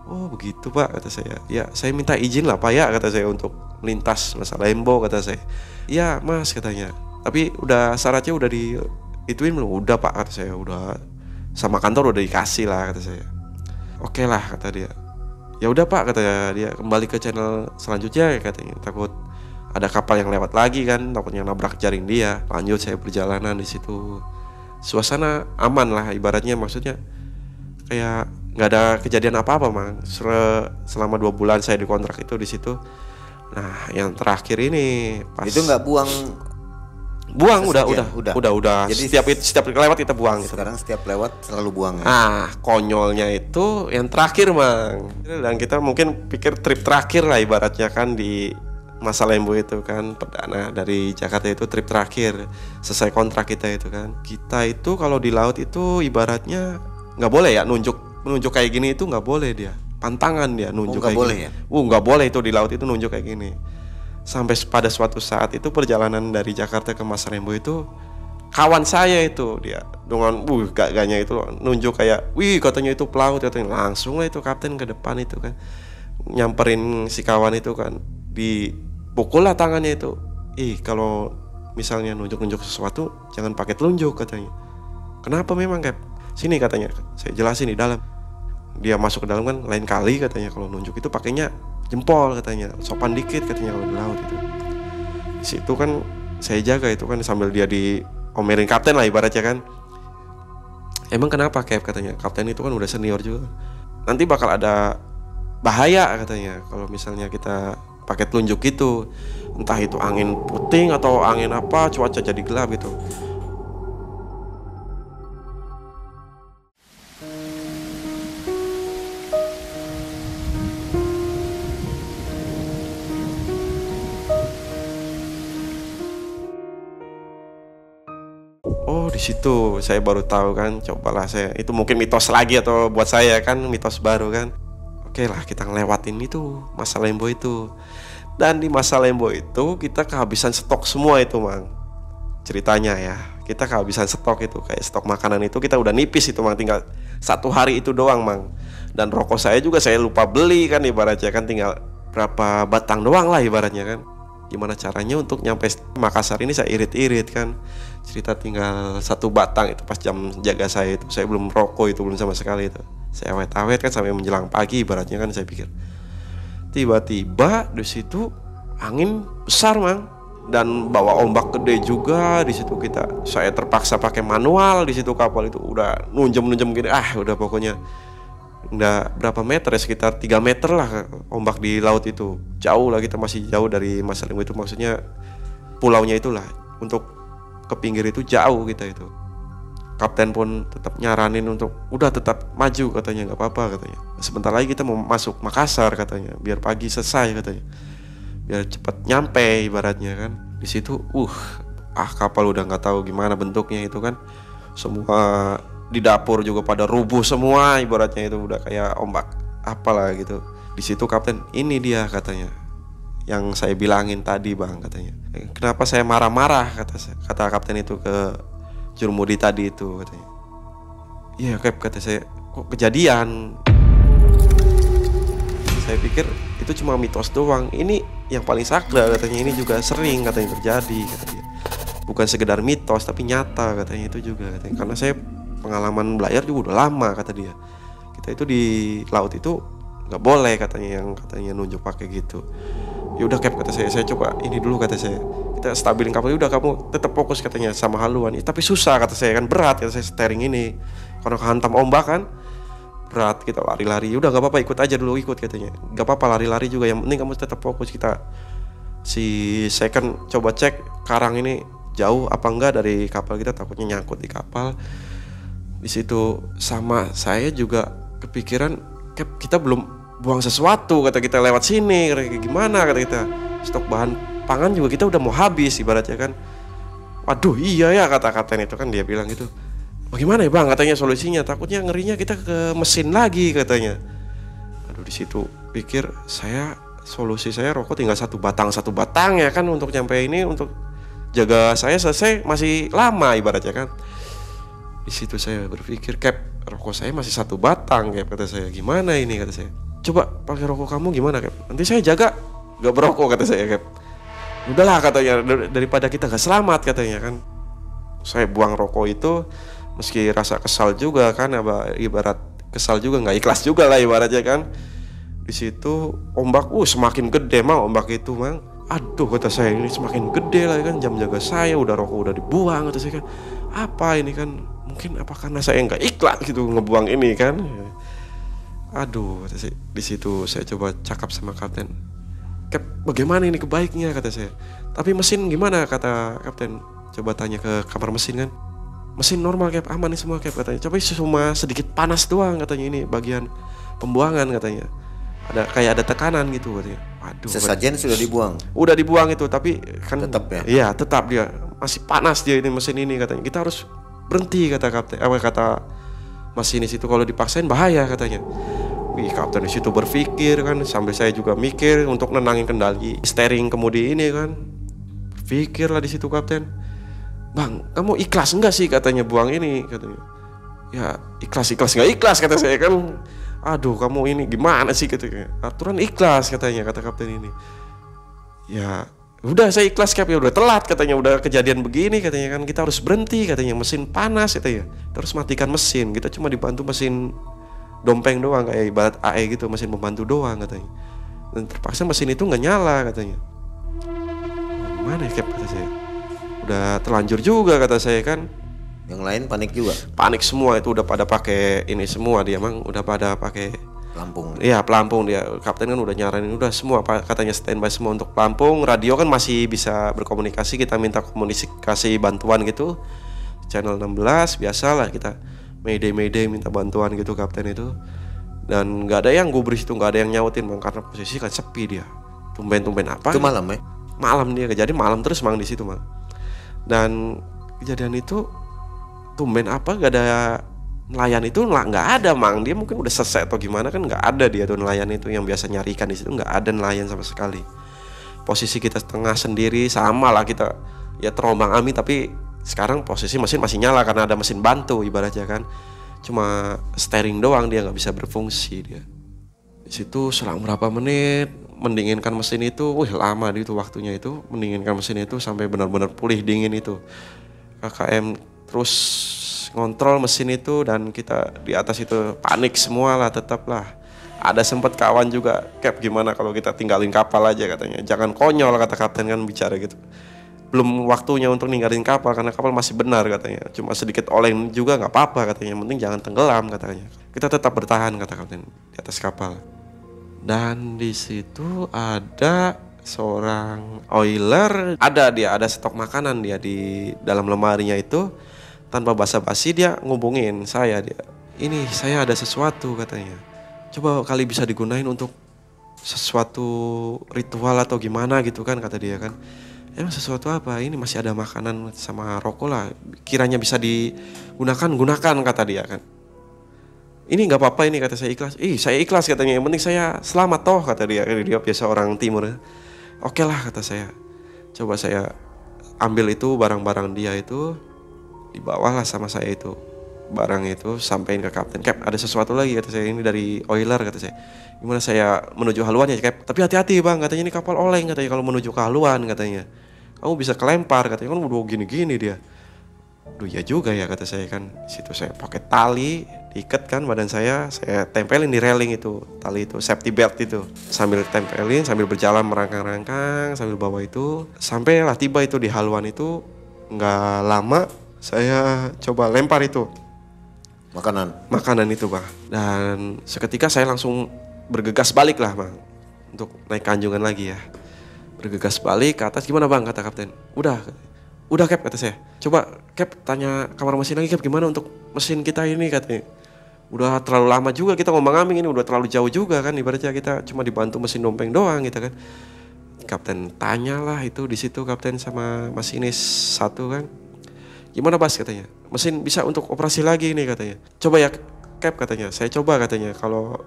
A: Oh begitu Pak, kata saya. Ya saya minta izin lah Pak ya, kata saya, untuk lintas Masa Lembo, kata saya. Ya Mas, katanya, tapi udah syaratnya udah ituin belum? Udah Pak, kata saya, udah sama kantor udah dikasih lah, kata saya. Oke lah, kata dia. Ya udah Pak, kata dia, kembali ke channel selanjutnya katanya, takut ada kapal yang lewat lagi kan, takutnya nabrak jaring dia. Lanjut saya perjalanan di situ. Suasana aman lah ibaratnya, maksudnya kayak nggak ada kejadian apa-apa Mang. Selama 2 bulan saya dikontrak itu di situ. Nah yang terakhir ini pas
B: Itu nggak buang
A: udah.
B: Jadi
A: setiap lewat kita buang gitu.
B: Sekarang setiap lewat selalu buang ya?
A: Konyolnya itu yang terakhir Mang. Dan kita mungkin pikir trip terakhir lah ibaratnya kan, di Masa Lembo itu kan, perdana dari Jakarta itu trip terakhir, selesai kontrak kita itu kan. Kita itu kalau di laut itu ibaratnya nggak boleh ya nunjuk kayak gini, itu nggak boleh dia. Pantangan dia nunjuk kayak
B: boleh
A: gini.
B: Ya?
A: Nggak boleh itu di laut itu nunjuk kayak gini. Sampai pada suatu saat itu perjalanan dari Jakarta ke Masa Lembo itu, kawan saya itu dia dengan gagahnya itu nunjuk kayak, wih katanya itu pelaut, katanya. Langsung lah itu kapten ke depan itu kan, nyamperin si kawan itu kan, dipukul lah tangannya itu. Kalau misalnya nunjuk-nunjuk sesuatu jangan pakai telunjuk, katanya. Kenapa memang Cap? Sini katanya, saya jelasin di dalam. Dia masuk ke dalam kan, lain kali katanya kalau nunjuk itu pakainya jempol, katanya, sopan dikit katanya kalau di laut itu. Di situ kan saya jaga itu kan, sambil dia diomelin kapten lah ibaratnya kan. Emang kenapa Cap, katanya, kapten itu kan udah senior juga, nanti bakal ada bahaya katanya kalau misalnya kita pakai telunjuk gitu, entah itu angin puting atau angin apa, cuaca jadi gelap gitu. Oh di situ saya baru tahu kan, cobalah saya, itu mungkin mitos lagi atau buat saya kan mitos baru kan. Oke lah kita ngelewatin itu Masa Lembo itu. Dan di Masa Lembo itu kita kehabisan stok semua itu Mang. Ceritanya ya, kita kehabisan stok itu, kayak stok makanan itu kita udah nipis itu Mang, tinggal 1 hari itu doang Mang. Dan rokok saya juga saya lupa beli kan, ibaratnya kan tinggal berapa batang doang lah ibaratnya kan. Gimana caranya untuk nyampe Makassar ini saya irit-irit kan. Cerita tinggal 1 batang itu pas jam jaga saya itu, saya belum rokok itu, belum sama sekali itu. Saya awet-awet kan sampai menjelang pagi ibaratnya kan, saya pikir. Tiba-tiba di situ angin besar Mang, dan bawa ombak gede juga di situ. Saya terpaksa pakai manual di situ, kapal itu udah nunjem gini. Udah pokoknya udah berapa meter ya, sekitar 3 meter lah ombak di laut itu. Jauh lah, kita masih jauh dari Masa Lembo itu, maksudnya pulaunya itulah. Untuk ke pinggir itu jauh kita itu. Kapten pun tetap nyaranin untuk udah tetap maju katanya, nggak apa-apa katanya. Sebentar lagi kita mau masuk Makassar katanya, biar pagi selesai katanya, biar cepat nyampe ibaratnya kan. Di situ kapal udah nggak tahu gimana bentuknya itu kan. Semua di dapur juga pada rubuh semua ibaratnya, itu udah kayak ombak apalah gitu. Di situ kapten, ini dia katanya yang saya bilangin tadi Bang, katanya. Kenapa saya marah-marah, kata kapten itu ke jurumudi tadi itu, katanya. Iya Cap, kata saya, kok kejadian. Saya pikir itu cuma mitos doang, ini yang paling sakral katanya, ini juga sering katanya terjadi, katanya. Bukan sekedar mitos tapi nyata katanya itu juga, katanya. Karena saya pengalaman belayar juga udah lama, kata dia. Kita itu di laut itu nggak boleh katanya, yang katanya nunjuk pakai gitu. Ya udah Cap, kata saya coba ini dulu, kata saya, kita stabilin kapal. Udah kamu tetap fokus katanya sama haluan. Tapi susah, kata saya, kan berat, kata saya, steering ini karena kehantam ombak kan berat. Kita lari-lari, udah nggak apa-apa, ikut aja dulu, ikut katanya, nggak apa-apa lari-lari juga, yang penting kamu tetap fokus. Saya kan coba cek karang ini jauh apa enggak dari kapal kita, takutnya nyangkut di kapal. Di situ sama saya juga kepikiran, Cap, kita belum buang sesuatu, kata kita lewat sini, kayak gimana kata kita. Stok bahan pangan juga kita udah mau habis ibaratnya kan. Waduh iya ya kata kapten itu kan, dia bilang gitu. Bagaimana ya bang katanya solusinya, takutnya ngerinya kita ke mesin lagi katanya. Aduh di situ pikir saya, solusi saya rokok tinggal satu batang ya kan, untuk nyampe ini, untuk jaga saya selesai masih lama ibaratnya kan. Di situ saya berpikir, Cap, rokok saya masih satu batang, Cap, kata saya. Gimana ini kata saya. Coba pakai rokok kamu gimana, Cap? Nanti saya jaga gak berokok kata saya, Cap. Udahlah katanya, daripada kita gak selamat katanya kan. Saya buang rokok itu meski rasa kesal juga kan, ibarat kesal juga, nggak ikhlas juga lah ibaratnya kan. Di situ ombak semakin gede mang, ombak itu mang. Aduh kata saya, ini semakin gede lah kan, jam jaga saya udah, rokok udah dibuang kata saya kan. Apa ini kan, mungkin apa karena saya nggak ikhlas gitu ngebuang ini kan. Aduh kata saya, di situ saya coba cakap sama kapten. Cap, bagaimana ini kebaiknya kata saya. Tapi mesin gimana kata kapten. Coba tanya ke kamar mesin kan. Mesin normal Cap, aman nih semua Cap katanya. Coba cuma sedikit panas doang katanya, ini bagian pembuangan katanya. Ada tekanan gitu katanya. Waduh.
B: Sesajen sudah dibuang.
A: Udah dibuang itu, tapi kan
B: tetap ya.
A: Iya, tetap dia masih panas dia ini mesin ini katanya. Kita harus berhenti kata kapten. Kata masinis itu, kalau dipaksain bahaya katanya. Wih, kapten di situ berpikir kan, sambil saya juga mikir untuk nenangin kendali steering kemudi ini kan. Berpikir lah di situ kapten. Bang, kamu ikhlas enggak sih katanya buang ini katanya. Ya ikhlas nggak ikhlas kata saya kan. Aduh kamu ini gimana sih katanya. Aturan ikhlas katanya kata kapten ini. Ya udah saya ikhlas Cap, ya udah telat katanya, udah kejadian begini katanya kan, kita harus berhenti katanya, mesin panas katanya. Terus matikan mesin, kita cuma dibantu mesin dompeng doang, kayak ibarat AE gitu, mesin pembantu doang katanya. Dan terpaksa mesin itu nggak nyala katanya. Gimana ya Cap kata saya. Udah terlanjur juga kata saya kan.
B: Yang lain panik juga.
A: Panik semua itu, udah pada pakai ini semua dia mang, udah pada pakai
B: pelampung.
A: Iya pelampung dia. Kapten kan udah nyaranin udah semua katanya standby semua untuk pelampung. Radio kan masih bisa berkomunikasi, kita minta komunikasi bantuan gitu. Channel 16 biasalah kita mayday minta bantuan gitu kapten itu. Dan nggak ada yang gubris itu, nggak ada yang nyautin mang, karena posisi kan sepi dia. Tumben apa?
B: Itu malam ya?
A: Malam dia kejadian malam terus mang di situ mang. Dan kejadian itu tumben apa gak ada nelayan itu, nggak ada mang, dia mungkin udah selesai atau gimana kan, nggak ada dia tuh nelayan itu yang biasa nyari ikan di situ, nggak ada nelayan sama sekali. Posisi kita tengah sendiri, sama lah kita ya terombang ambing, tapi sekarang posisi mesin masih nyala karena ada mesin bantu ibaratnya kan, cuma steering doang dia nggak bisa berfungsi dia. Di situ selang berapa menit mendinginkan mesin itu, lama itu waktunya itu mendinginkan mesin itu sampai benar-benar pulih dingin itu. KKM terus ngontrol mesin itu dan kita di atas itu panik semua lah, tetap lah. Ada sempat kawan juga, Cap gimana kalau kita tinggalin kapal aja katanya. Jangan konyol kata kapten kan bicara gitu. Belum waktunya untuk ninggalin kapal karena kapal masih benar katanya. Cuma sedikit oleng juga nggak apa-apa katanya. Yang penting jangan tenggelam katanya. Kita tetap bertahan kata kapten di atas kapal. Dan di situ ada seorang oiler, ada stok makanan dia di dalam lemarinya itu. Tanpa basa-basi dia ngubungin saya, dia, ini saya ada sesuatu katanya. Coba kali bisa digunain untuk sesuatu ritual atau gimana gitu kan kata dia kan. Emang sesuatu apa? Ini masih ada makanan sama rokok lah. Kiranya bisa digunakan, gunakan kata dia kan. Ini nggak apa-apa ini kata saya, ikhlas. Saya ikhlas katanya, yang penting saya selamat toh kata dia. Dia biasa orang timur. Oke lah kata saya. Coba saya ambil itu barang-barang dia itu, dibawalah sama saya itu barang itu, sampein ke kapten. Cap, ada sesuatu lagi kata saya, ini dari oiler kata saya. Gimana saya menuju haluan ya Cap? Tapi hati-hati bang katanya, ini kapal oleng katanya kalau menuju ke haluan katanya. Kamu bisa kelempar katanya, kan udah gini-gini dia. Duh ya juga ya kata saya kan. Situ saya pakai tali diikat kan badan saya tempelin di railing itu, tali itu, safety belt itu. Sambil tempelin, sambil berjalan merangkang-rangkang, sambil bawa itu. Sampailah tiba itu di haluan itu, nggak lama saya coba lempar itu makanan itu bang. Dan seketika saya langsung bergegas balik lah bang, untuk naik kanjungan lagi ya. Bergegas balik ke atas. Gimana bang kata kapten? Udah Cap kata saya. Coba Cap tanya kamar mesin lagi Cap, gimana untuk mesin kita ini katanya. udah terlalu lama juga kita ngomong-ngomong ini, udah terlalu jauh juga kan, ibaratnya kita cuma dibantu mesin dompeng doang gitu kan. Kapten tanyalah itu di situ kapten sama masinis satu kan, gimana Bas katanya, mesin bisa untuk operasi lagi nih katanya, coba ya Cap katanya, saya coba katanya, kalau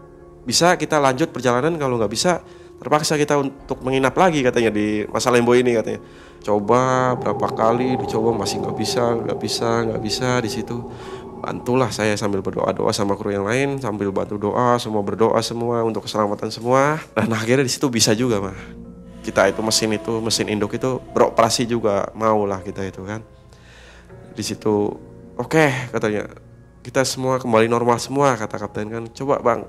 A: bisa kita lanjut perjalanan, kalau nggak bisa terpaksa kita untuk menginap lagi katanya di Masa Lembo ini katanya. Coba berapa kali dicoba masih nggak bisa di situ. Bantulah saya sambil berdoa sama kru yang lain, sambil bantu doa, semua berdoa semua untuk keselamatan semua. Dan akhirnya di situ bisa juga mah. Kita itu mesin induk itu beroperasi juga, maulah kita itu kan. Di situ oke, katanya kita semua kembali normal semua, kata kapten kan. Coba Bang,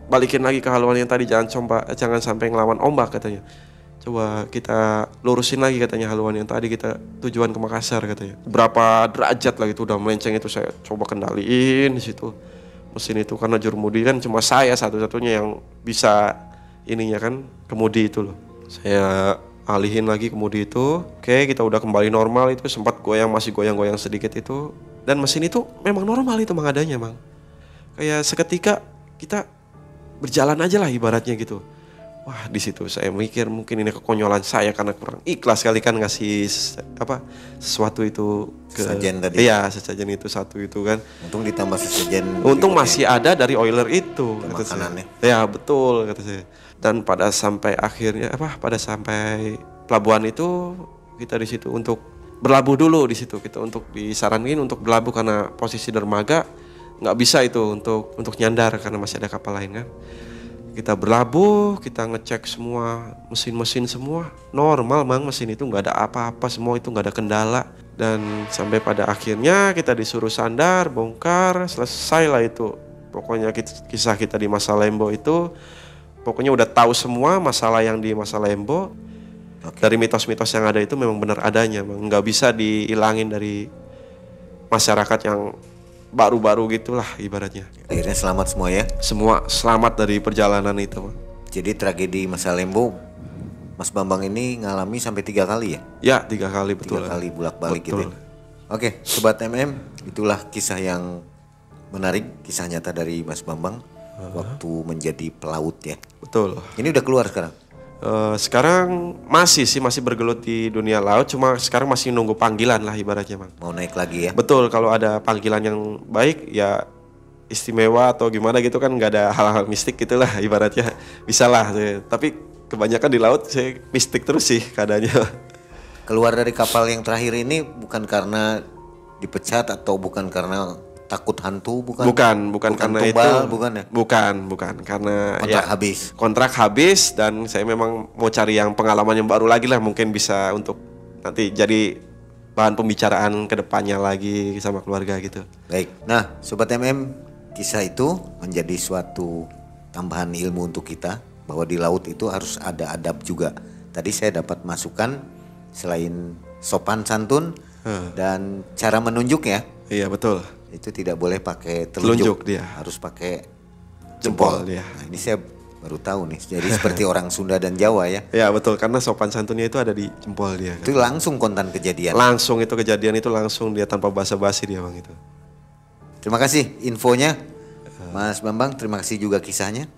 A: balikin lagi ke haluan yang tadi, jangan sampai ngelawan ombak katanya. Coba kita lurusin lagi katanya haluan yang tadi kita tujuan ke Makassar katanya. Berapa derajat lagi itu udah melenceng, itu saya coba kendaliin di situ. Mesin itu karena jurumudi kan cuma saya satu-satunya yang bisa ininya kan, kemudi itu loh. Saya alihin lagi kemudi itu. Oke, kita udah kembali normal, itu sempat masih goyang-goyang sedikit itu. Dan mesin itu memang normal itu Mang adanya Mang. Kayak seketika kita berjalan aja lah ibaratnya gitu. Wah, di situ saya mikir mungkin ini kekonyolan saya karena kurang ikhlas kali kan ngasih sesuatu itu ke
B: sesajen tadi.
A: Iya, sesajen itu satu itu kan.
B: Untung ditambah sesajen.
A: Untung masih ada dari oiler itu kata
B: makanannya.
A: Ya betul kata saya. Dan pada sampai pelabuhan itu kita di situ untuk berlabuh dulu di situ. Kita untuk disaranin untuk berlabuh karena posisi dermaga nggak bisa itu untuk nyandar karena masih ada kapal lain kan. Kita berlabuh, kita ngecek semua mesin semua normal Mang, mesin itu nggak ada apa-apa, semua itu nggak ada kendala. Dan sampai pada akhirnya kita disuruh sandar, bongkar, selesai lah itu. Pokoknya kisah kita di Masa Lembo itu, pokoknya udah tahu semua masalah yang di Masa Lembo. Dari mitos-mitos yang ada itu memang benar adanya Mang, nggak bisa dihilangin dari masyarakat yang baru-baru gitulah ibaratnya.
B: Akhirnya selamat semua ya?
A: Semua selamat dari perjalanan itu.
B: Jadi tragedi Masa Lembo Mas Bambang ini ngalami sampai 3 kali ya?
A: Ya 3 kali betul.
B: 3 kali bolak-balik gitu ya? Oke Sobat MM, itulah kisah yang menarik, kisah nyata dari Mas Bambang waktu menjadi pelaut ya.
A: Betul.
B: Ini udah keluar sekarang?
A: Sekarang masih bergelut di dunia laut, cuma sekarang masih nunggu panggilan lah ibaratnya Bang.
B: Mau naik lagi ya?
A: Betul, kalau ada panggilan yang baik ya istimewa atau gimana gitu kan, nggak ada hal-hal mistik gitulah ibaratnya, bisa lah. Tapi kebanyakan di laut saya mistik terus sih keadaannya.
B: Keluar dari kapal yang terakhir ini bukan karena dipecat atau bukan karena takut hantu, bukan
A: karena
B: tumbal,
A: itu
B: bukan ya?
A: Bukan karena kontrak habis dan saya memang mau cari yang pengalaman yang baru lagi lah, mungkin bisa untuk nanti jadi bahan pembicaraan kedepannya lagi sama keluarga gitu.
B: Baik, nah Sobat MM, kisah itu menjadi suatu tambahan ilmu untuk kita bahwa di laut itu harus ada adab juga. Tadi saya dapat masukan selain sopan santun dan cara menunjuk ya.
A: Iya betul.
B: Itu tidak boleh pakai telunjuk
A: dia.
B: Harus pakai jempol dia. Nah, ini saya baru tahu nih. Jadi seperti orang Sunda dan Jawa ya.
A: Ya betul, karena sopan santunnya itu ada di jempol dia.
B: Itu kan? Langsung kontan kejadian.
A: Langsung itu kejadian itu langsung dia tanpa basa-basi dia Bang itu.
B: Terima kasih infonya Mas Bambang, terima kasih juga kisahnya.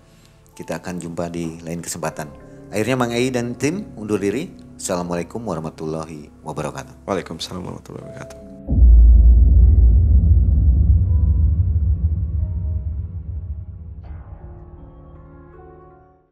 B: Kita akan jumpa di lain kesempatan. Akhirnya Mang Ei dan tim undur diri. Assalamualaikum warahmatullahi wabarakatuh.
A: Waalaikumsalam warahmatullahi wabarakatuh.